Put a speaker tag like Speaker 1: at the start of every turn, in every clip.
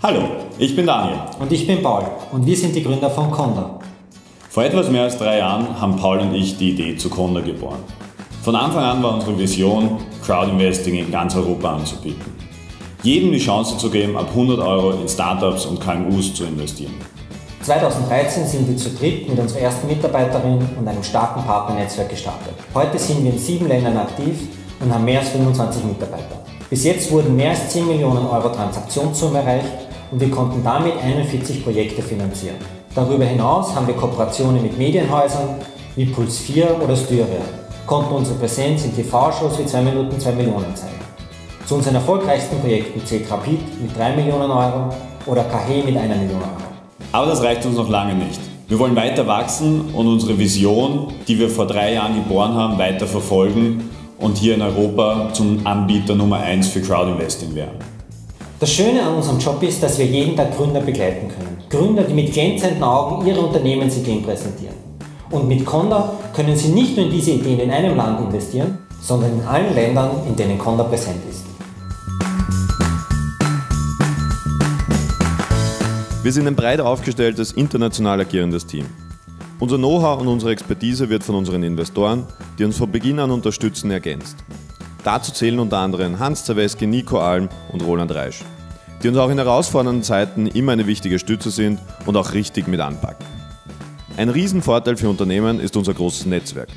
Speaker 1: Hallo, ich bin Daniel.
Speaker 2: Und ich bin Paul und wir sind die Gründer von Conda.
Speaker 1: Vor etwas mehr als 3 Jahren haben Paul und ich die Idee zu Conda geboren. Von Anfang an war unsere Vision, Crowdinvesting in ganz Europa anzubieten. Jedem die Chance zu geben, ab 100 € in Startups und KMUs zu investieren.
Speaker 2: 2013 sind wir zu dritt mit unserer ersten Mitarbeiterin und einem starken Partnernetzwerk gestartet. Heute sind wir in 7 Ländern aktiv und haben mehr als 25 Mitarbeiter. Bis jetzt wurden mehr als 10 Millionen € Transaktionssumme erreicht und wir konnten damit 41 Projekte finanzieren. Darüber hinaus haben wir Kooperationen mit Medienhäusern wie Puls 4 oder Styria, konnten unsere Präsenz in TV-Shows wie 2 Minuten 2 Millionen zeigen. Zu unseren erfolgreichsten Projekten zählt Rapid mit 3 Millionen € oder KH mit 1 Million €.
Speaker 1: Aber das reicht uns noch lange nicht. Wir wollen weiter wachsen und unsere Vision, die wir vor 3 Jahren geboren haben, weiter verfolgen und hier in Europa zum Anbieter Nummer 1 für Crowdinvesting werden.
Speaker 2: Das Schöne an unserem Job ist, dass wir jeden Tag Gründer begleiten können. Gründer, die mit glänzenden Augen ihre Unternehmensideen präsentieren. Und mit Conda können sie nicht nur in diese Ideen in einem Land investieren, sondern in allen Ländern, in denen Conda präsent ist.
Speaker 3: Wir sind ein breit aufgestelltes, international agierendes Team. Unser Know-how und unsere Expertise wird von unseren Investoren, die uns von Beginn an unterstützen, ergänzt. Dazu zählen unter anderem Hans Zawesky, Nico Alm und Roland Reisch, die uns auch in herausfordernden Zeiten immer eine wichtige Stütze sind und auch richtig mit anpacken. Ein Riesenvorteil für Unternehmen ist unser großes Netzwerk.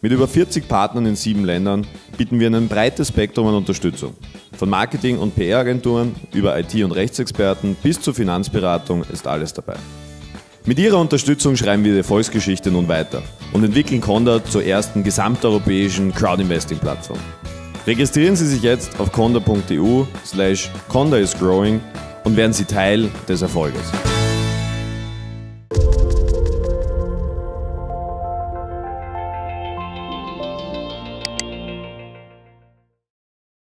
Speaker 3: Mit über 40 Partnern in 7 Ländern bieten wir ein breites Spektrum an Unterstützung. Von Marketing- und PR-Agenturen über IT- und Rechtsexperten bis zur Finanzberatung ist alles dabei. Mit ihrer Unterstützung schreiben wir die Erfolgsgeschichte nun weiter und entwickeln Conda zur ersten gesamteuropäischen Crowdinvesting-Plattform. Registrieren Sie sich jetzt auf conda.eu/condaisgrowing und werden Sie Teil des Erfolges.